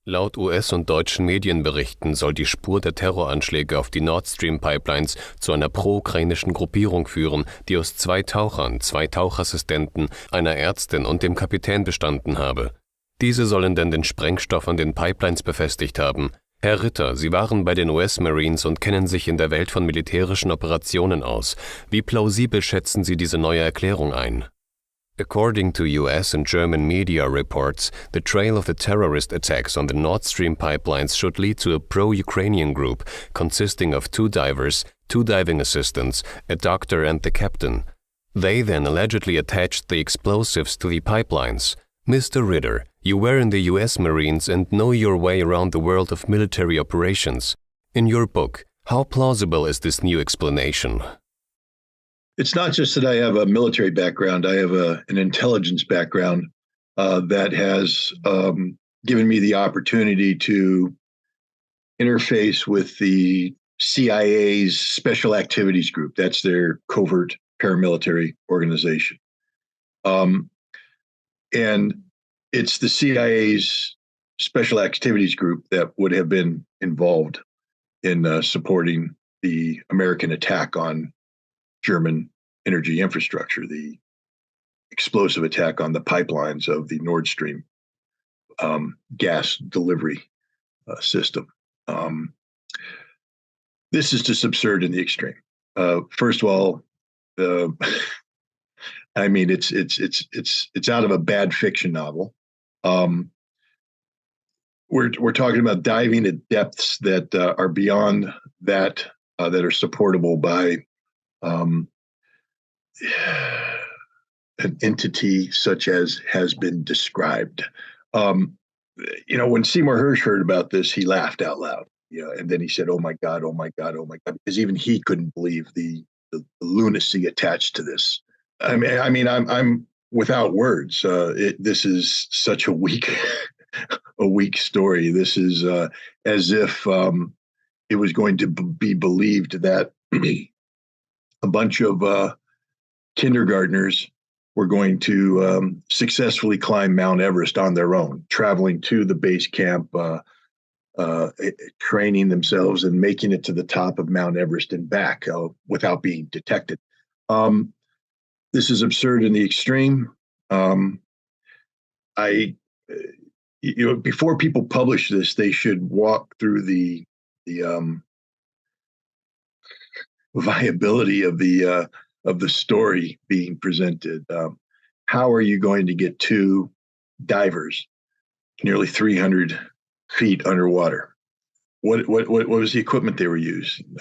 Laut US- und deutschen Medienberichten soll die Spur der Terroranschläge auf die Nord Stream-Pipelines zu einer pro-ukrainischen Gruppierung führen, die aus 2 Tauchern, 2 Tauchassistenten, einer Ärztin und dem Kapitän bestanden habe. Diese sollen denn den Sprengstoff an den Pipelines befestigt haben. Herr Ritter, Sie waren bei den US-Marines und kennen sich in der Welt von militärischen Operationen aus. Wie plausibel schätzen Sie diese neue Erklärung ein? According to US and German media reports, the trail of the terrorist attacks on the Nord Stream pipelines should lead to a pro-Ukrainian group consisting of 2 divers, 2 diving assistants, a doctor and the captain. They then allegedly attached the explosives to the pipelines. Mr. Ritter, you were in the US Marines and know your way around the world of military operations. In your book, how plausible is this new explanation? It's not just that I have a military background. I have an intelligence background that has given me the opportunity to interface with the CIA's Special Activities Group. That's their covert paramilitary organization. And it's the CIA's Special Activities Group that would have been involved in supporting the American attack on German energy infrastructure, the explosive attack on the pipelines of the Nord Stream gas delivery system. This is just absurd in the extreme. First of all, I mean, it's out of a bad fiction novel. We're talking about diving at depths that are beyond that are supportable by an entity such as has been described. When Seymour Hersh heard about this, he laughed out loud. And then he said, "Oh my God, oh my God, oh my God," because even he couldn't believe the lunacy attached to this. I'm without words. This is such a weak story. This is as if it was going to be believed that a bunch of kindergartners were going to successfully climb Mount Everest on their own, traveling to the base camp, training themselves and making it to the top of Mount Everest and back without being detected. This is absurd in the extreme. Before people publish this, they should walk through the viability of the story being presented. How are you going to get 2 divers nearly 300 feet underwater? What was the equipment they were using?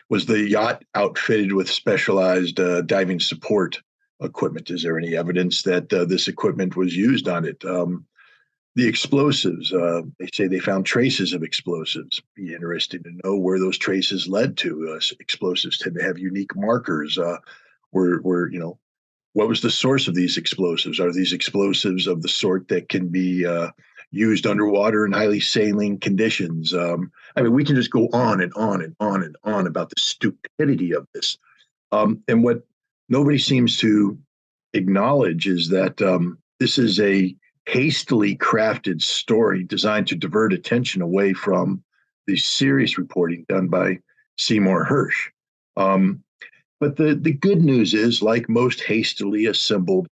Was the yacht outfitted with specialized diving support equipment? Is there any evidence that this equipment was used on it? The explosives, they say they found traces of explosives. Be interesting to know where those traces led to. Explosives tend to have unique markers. What was the source of these explosives? Are these explosives of the sort that can be used underwater in highly saline conditions? We can just go on and on and on and on about the stupidity of this. And what nobody seems to acknowledge is that this is a hastily crafted story designed to divert attention away from the serious reporting done by Seymour Hersh. But the good news is, like most hastily assembled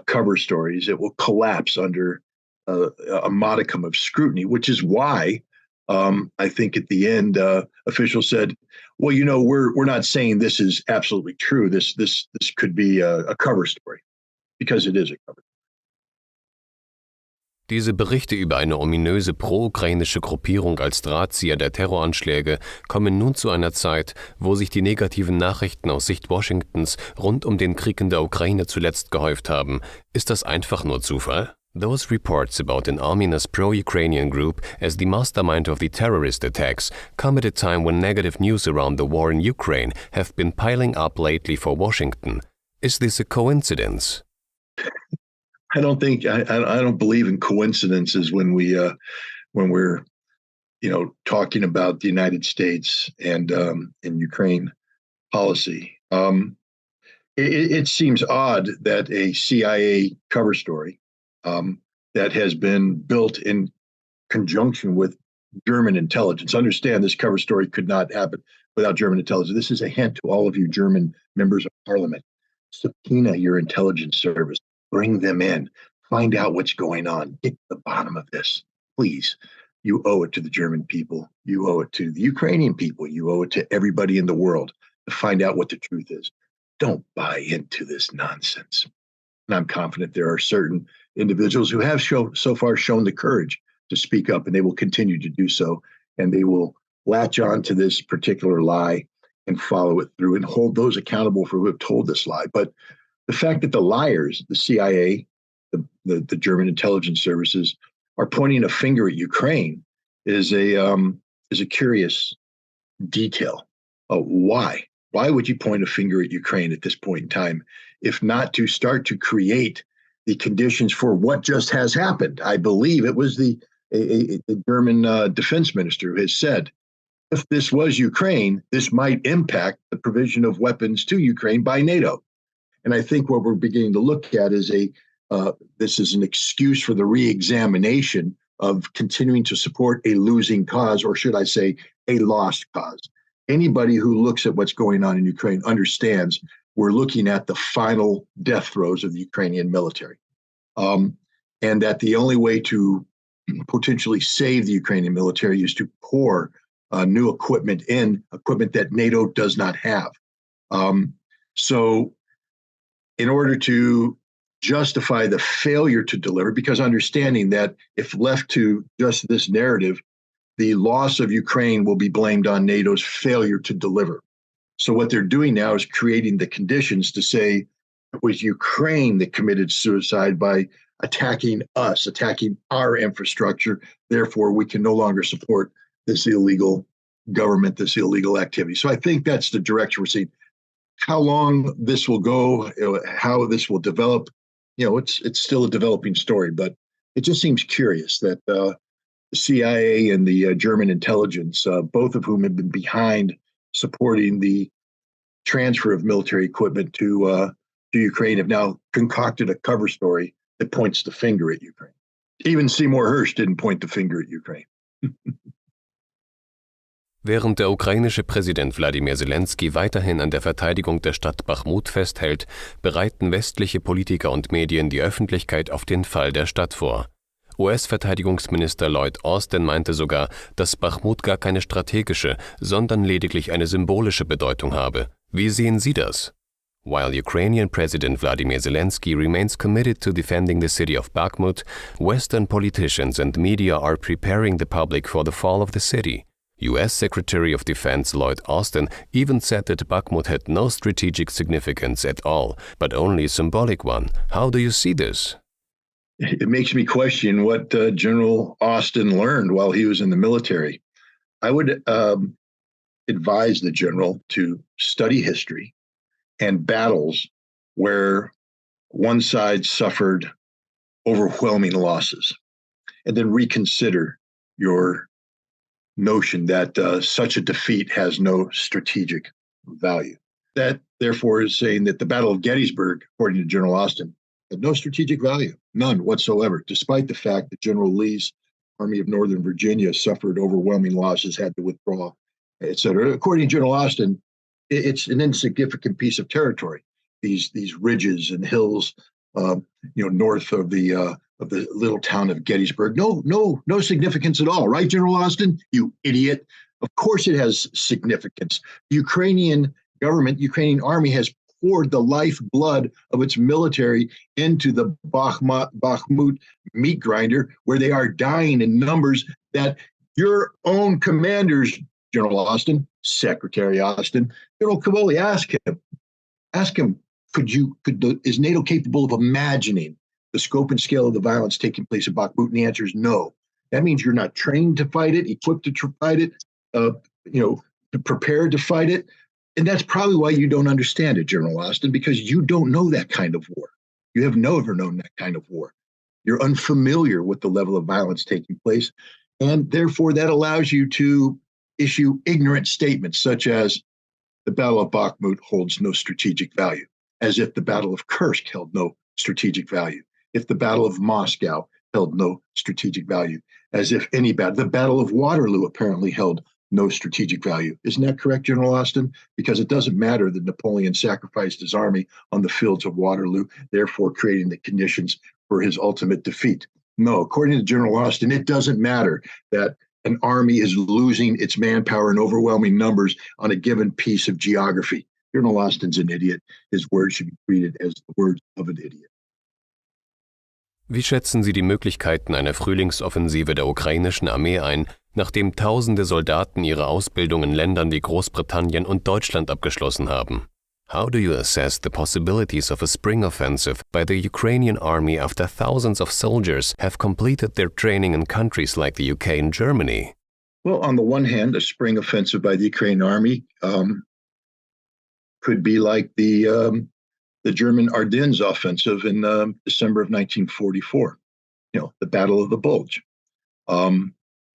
cover stories, it will collapse under a modicum of scrutiny, which is why I think at the end officials said, "Well, we're not saying this is absolutely true. This could be a cover story," because it is a cover. Diese Berichte über eine ominöse pro-ukrainische Gruppierung als Drahtzieher der Terroranschläge kommen nun zu einer Zeit, wo sich die negativen Nachrichten aus Sicht Washingtons rund um den Krieg in der Ukraine zuletzt gehäuft haben. Ist das einfach nur Zufall? Those reports about an ominous pro-Ukrainian group as the mastermind of the terrorist attacks come at a time when negative news around the war in Ukraine have been piling up lately for Washington. Is this a coincidence? I don't believe in coincidences when we're talking about the United States and Ukraine policy. It seems odd that a CIA cover story that has been built in conjunction with German intelligence. Understand this cover story could not happen without German intelligence. This is a hint to all of you German members of parliament. Subpoena your intelligence service. Bring them in. Find out what's going on. Get to the bottom of this, please. You owe it to the German people. You owe it to the Ukrainian people. You owe it to everybody in the world to find out what the truth is. Don't buy into this nonsense. And I'm confident there are certain individuals who have so far shown the courage to speak up, and they will continue to do so. And they will latch on to this particular lie and follow it through and hold those accountable for who have told this lie. But the fact that the liars, the CIA, the German intelligence services, are pointing a finger at Ukraine is a curious detail. Why? Why would you point a finger at Ukraine at this point in time, if not to start to create the conditions for what just has happened? I believe it was the German defense minister who has said, if this was Ukraine, this might impact the provision of weapons to Ukraine by NATO. And I think what we're beginning to look at is this is an excuse for the re-examination of continuing to support a losing cause, or should I say, a lost cause. Anybody who looks at what's going on in Ukraine understands we're looking at the final death throes of the Ukrainian military. And that the only way to potentially save the Ukrainian military is to pour new equipment that NATO does not have. So in order to justify the failure to deliver, because understanding that if left to just this narrative, the loss of Ukraine will be blamed on NATO's failure to deliver. So what they're doing now is creating the conditions to say it was Ukraine that committed suicide by attacking us, attacking our infrastructure. Therefore, we can no longer support this illegal government, this illegal activity. So I think that's the direction we're seeing. How long this will go, how this will develop, it's still a developing story, but it just seems curious that the CIA and the German intelligence, both of whom have been behind supporting the transfer of military equipment to Ukraine, have now concocted a cover story that points the finger at Ukraine. Even Seymour Hersh didn't point the finger at Ukraine. Während der ukrainische Präsident Wladimir Selenskyj weiterhin an der Verteidigung der Stadt Bachmut festhält, bereiten westliche Politiker und Medien die Öffentlichkeit auf den Fall der Stadt vor. US-Verteidigungsminister Lloyd Austin meinte sogar, dass Bachmut gar keine strategische, sondern lediglich eine symbolische Bedeutung habe. Wie sehen Sie das? While Ukrainian President Vladimir Zelensky remains committed to defending the city of Bakhmut, Western politicians and media are preparing the public for the fall of the city. U.S. Secretary of Defense Lloyd Austin even said that Bakhmut had no strategic significance at all, but only a symbolic one. How do you see this? It makes me question what General Austin learned while he was in the military. I would advise the general to study history and battles where one side suffered overwhelming losses, and then reconsider your notion that such a defeat has no strategic value. That, therefore, is saying that the Battle of Gettysburg, according to General Austin, had no strategic value, none whatsoever, despite the fact that General Lee's Army of Northern Virginia suffered overwhelming losses, had to withdraw, et cetera. According to General Austin, it's an insignificant piece of territory. These ridges and hills, north of the little town of Gettysburg. No significance at all, right, General Austin? You idiot. Of course it has significance. The Ukrainian government, Ukrainian army has poured the lifeblood of its military into the Bakhmut meat grinder, where they are dying in numbers that your own commanders, General Austin, Secretary Austin, General Cavoli, ask him, is NATO capable of imagining the scope and scale of the violence taking place at Bakhmut? And the answer is no. That means you're not trained to fight it, equipped to fight it, prepared to fight it. And that's probably why you don't understand it, General Austin, because you don't know that kind of war. You have never known that kind of war. You're unfamiliar with the level of violence taking place. And therefore, that allows you to issue ignorant statements such as the Battle of Bakhmut holds no strategic value, as if the Battle of Kursk held no strategic value, if the Battle of Moscow held no strategic value, as if any the Battle of Waterloo apparently held no strategic value. Isn't that correct, General Austin? Because it doesn't matter that Napoleon sacrificed his army on the fields of Waterloo, therefore creating the conditions for his ultimate defeat. No, according to General Austin, it doesn't matter that an army is losing its manpower in overwhelming numbers on a given piece of geography. General Austin's an idiot. His words should be treated as the words of an idiot. Wie schätzen Sie die Möglichkeiten einer Frühlingsoffensive der ukrainischen Armee ein, nachdem tausende Soldaten ihre Ausbildung in Ländern wie Großbritannien und Deutschland abgeschlossen haben? How do you assess the possibilities of a spring offensive by the Ukrainian army after thousands of soldiers have completed their training in countries like the UK and Germany? Well, on the one hand, a spring offensive by the Ukrainian army could be like the German Ardennes offensive in December of 1944. The Battle of the Bulge.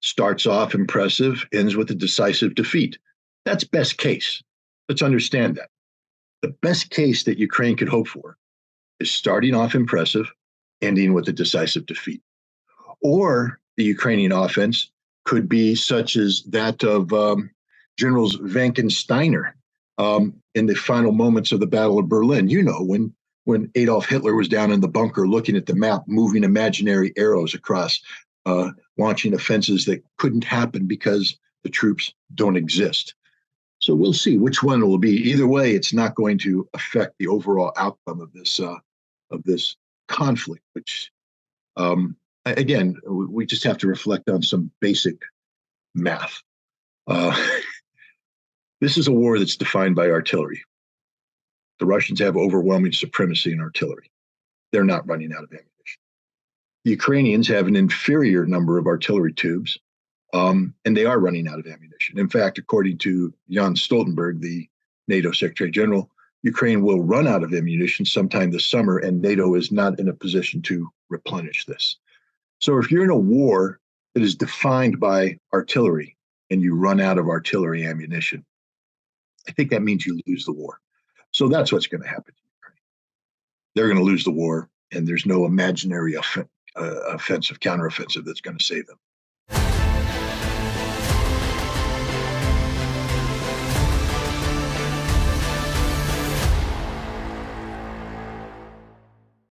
Starts off impressive, ends with a decisive defeat. That's best case. Let's understand that. The best case that Ukraine could hope for is starting off impressive, ending with a decisive defeat. Or the Ukrainian offense could be such as that of Generals Venk and Steiner in the final moments of the Battle of Berlin. When Adolf Hitler was down in the bunker looking at the map, moving imaginary arrows across, launching offenses that couldn't happen because the troops don't exist. So we'll see which one it will be. Either way, it's not going to affect the overall outcome of this conflict, which, again, we just have to reflect on some basic math. This is a war that's defined by artillery. The Russians have overwhelming supremacy in artillery. They're not running out of ammunition. The Ukrainians have an inferior number of artillery tubes, and they are running out of ammunition. In fact, according to Jens Stoltenberg, the NATO Secretary General, Ukraine will run out of ammunition sometime this summer, and NATO is not in a position to replenish this. So if you're in a war that is defined by artillery and you run out of artillery ammunition, I think that means you lose the war. So that's what's going to happen to Ukraine. They're going to lose the war, and there's no imaginary offensive, counteroffensive that's going to save them.